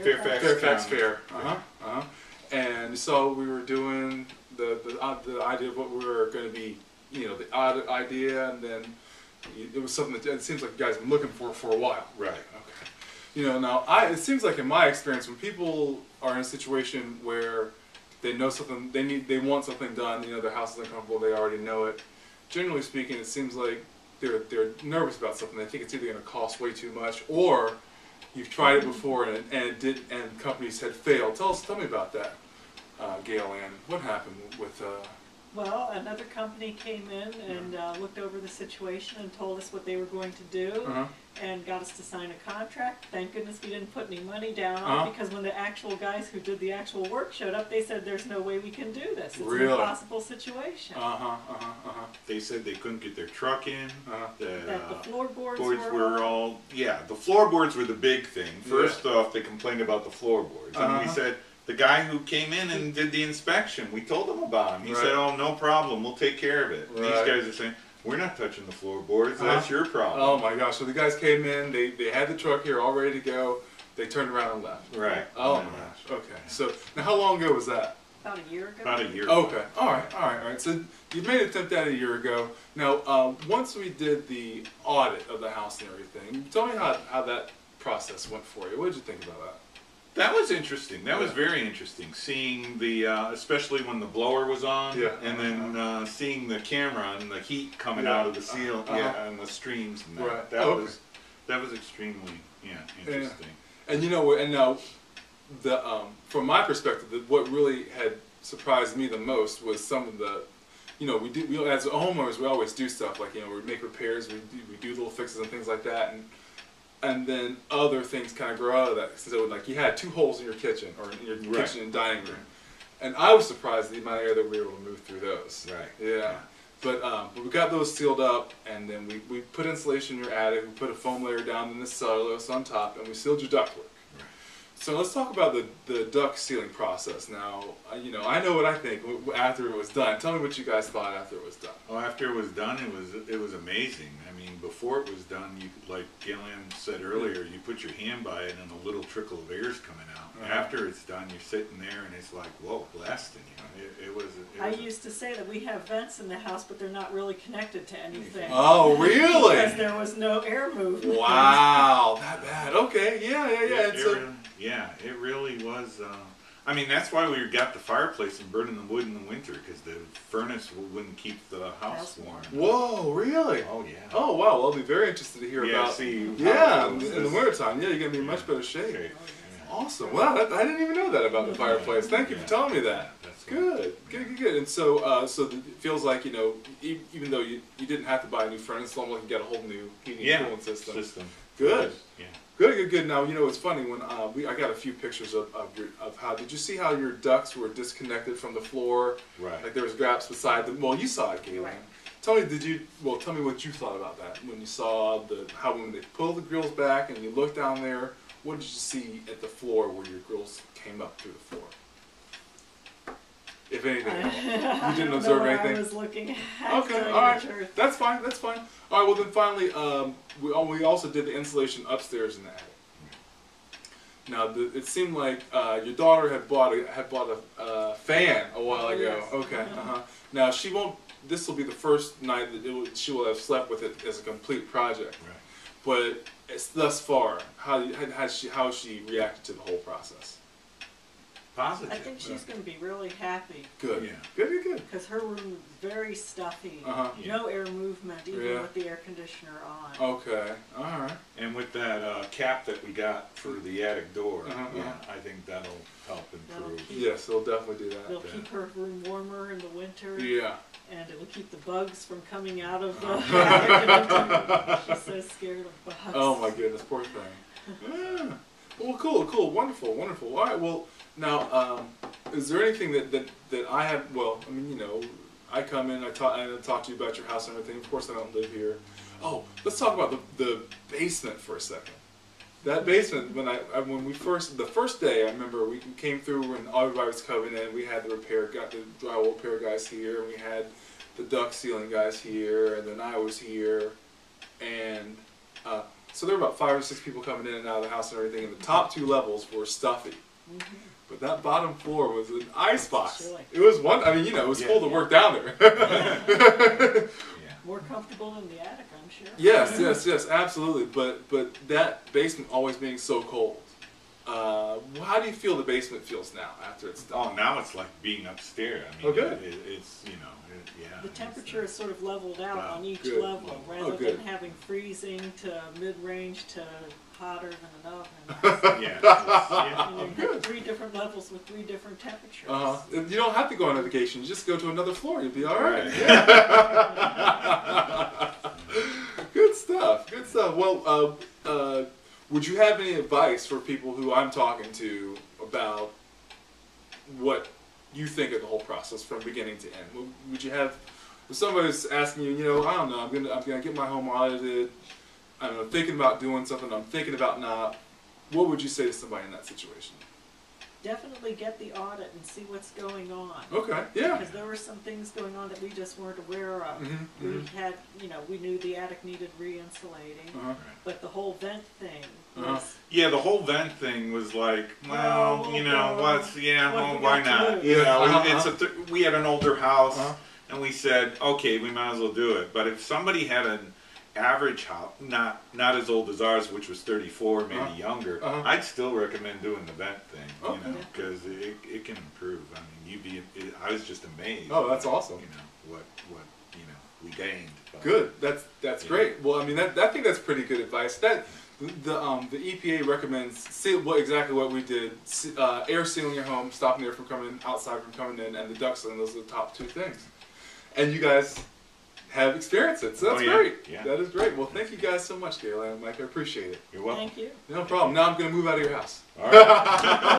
Fairfax Fair. And so we were doing the idea of what we were going to be, you know, the audit idea, and then it was something that it seems like you guys have been looking for a while. Right. Okay. You know, now it seems like in my experience, when people are in a situation where they know something, they want something done, you know, their house is uncomfortable, they already know it. Generally speaking, it seems like they're nervous about something. They think it's either going to cost way too much, or you've tried it before and companies had failed. Tell me about that, Gail Ann. What happened with? Well, another company came in and looked over the situation and told us what they were going to do, and got us to sign a contract. Thank goodness we didn't put any money down on it, because when the actual guys who did the actual work showed up, they said there's no way we can do this. It's Really? an impossible situation. They said they couldn't get their truck in. That the floorboards were all, the floorboards were the big thing. First off, they complained about the floorboards, and we said, the guy who came in and did the inspection, we told him about him. He said, oh, no problem, we'll take care of it. And these guys are saying, we're not touching the floorboards, that's your problem. Oh my gosh, so the guys came in, they had the truck here all ready to go, they turned around and left. Right. Oh my gosh, okay. So, now how long ago was that? About a year ago. About a year ago. Okay, alright. So, you made an attempt at it a year ago. Now, once we did the audit of the house and everything, tell me how that process went for you. What did you think about that? That was interesting. That was very interesting. Seeing the, especially when the blower was on, and then seeing the camera and the heat coming out of the seal, and the streams and that. That was extremely, interesting. And you know, and now, from my perspective, what really had surprised me the most was some of the, you know, we as homeowners, we always do stuff like, you know, we make repairs, we do little fixes and things like that, and then other things kind of grow out of that. So like you had 2 holes in your kitchen, or in your kitchen and dining room, and I was surprised at the amount of air that we were able to move through those. Right. Yeah. But we got those sealed up, and then we put insulation in your attic. We put a foam layer down in the cellulose on top, and we sealed your ductwork. Right. So let's talk about the duct sealing process. Now, you know, I know what I think after it was done. Tell me what you guys thought after it was done. Well, after it was done, it was amazing. I mean, before it was done, you like Gillian said earlier, you put your hand by it and a little trickle of air is coming out. After it's done, you're sitting there and it's like, whoa, blasting you. It was I used to say that we have vents in the house, but they're not really connected to anything. Oh, really? Because there was no air movement. Wow, that bad. Okay, yeah. It really was. I mean, that's why we got the fireplace and burning the wood in the winter, because the furnace wouldn't keep the house warm. Whoa, really? Oh, yeah. Oh, wow. Well, I'll be very interested to hear about. In the wintertime, you're going to be in much better shape. Okay. Awesome. Wow, I didn't even know that about the fireplace. Thank you for telling me that. That's good. And so, so it feels like, you know, even though you didn't have to buy a new furnace, it's almost like you got a whole new heating and cooling system. Good. Yeah. Good. Now, you know, it's funny when I got a few pictures of how. Did you see how your ducts were disconnected from the floor? Right. Like there was gaps beside them. Well, you saw it, Galen. Right. Tell me what you thought about that when you saw how when they pulled the grills back and you looked down there. What did you see at the floor where your grills came up through the floor? If anything, you didn't observe anything. I was looking at. Okay, all right, that's fine. All right, well then finally, we also did the insulation upstairs in the attic. Now it seemed like your daughter had bought a fan a while ago. Yes. Okay. Now she won't. This will be the first night that she will have slept with it as a complete project. Right. But thus far, how has she reacted to the whole process? Positive. I think she's going to be really happy. Good. Yeah. Good. Because her room is very stuffy. No air movement, even with the air conditioner on. Okay. All right. And with that cap that we got for the attic door, I think that'll help improve. Yes, it'll definitely do that. It'll keep her room warmer in the winter. Yeah. And it will keep the bugs from coming out of the She's so scared of bugs. Oh my goodness, poor thing. Yeah. Well, cool, wonderful. All right, well, now, is there anything that I have? Well, I mean, you know, I come in, I talk to you about your house and everything. Of course, I don't live here. Oh, let's talk about the basement for a second. That basement, when we the first day, I remember we came through when everybody was coming in. We had the drywall repair guys here, and we had the duct sealing guys here, and then I was here, and So there were about 5 or 6 people coming in and out of the house and everything, and the top 2 levels were stuffy. But that bottom floor was an ice box. It was one. I mean, you know, it was cool to work down there. More comfortable in the attic, I'm sure. Yes, yes, yes, absolutely. But that basement always being so cold. How do you feel the basement feels now after it's done? Oh, now it's like being upstairs. I mean, good. It's, you know, yeah. The temperature is sort of leveled out on each Good. level, rather than having freezing to mid-range to hotter than an oven. Yeah. You have 3 different levels with 3 different temperatures. You don't have to go on a vacation. You just go to another floor. You'll be all right. Good stuff. Good stuff. Well, would you have any advice for people who I'm talking to about what you think of the whole process from beginning to end? Would you have, if somebody's asking you, you know, I don't know, I'm gonna get my home audited, I don't know, thinking about doing something, I'm thinking about not, what would you say to somebody in that situation? Definitely get the audit and see what's going on. Okay, yeah. Because there were some things going on that we just weren't aware of. We had, you know, we knew the attic needed re-insulating, but the whole vent thing was... Yeah, the whole vent thing was like, well, you know, why not? Yeah. You know, we had an older house, and we said, okay, we might as well do it. But if somebody had an average house, not as old as ours, which was 34, maybe younger, I'd still recommend doing the vent thing, you know, because it can improve. I mean, I was just amazed. Oh, that's awesome. You know what you know we gained. Good. That's great. Well, I mean, I think that's pretty good advice. That the EPA recommends exactly what we did: air sealing your home, stopping air from coming in, outside from coming in, and the duct sealing. Those are the top 2 things. And you guys have experienced it, so that's great. Yeah. That is great. Well, thank you guys so much, Gayla and Mike. I appreciate it. You're welcome. Thank you. No problem. Now I'm going to move out of your house. All right.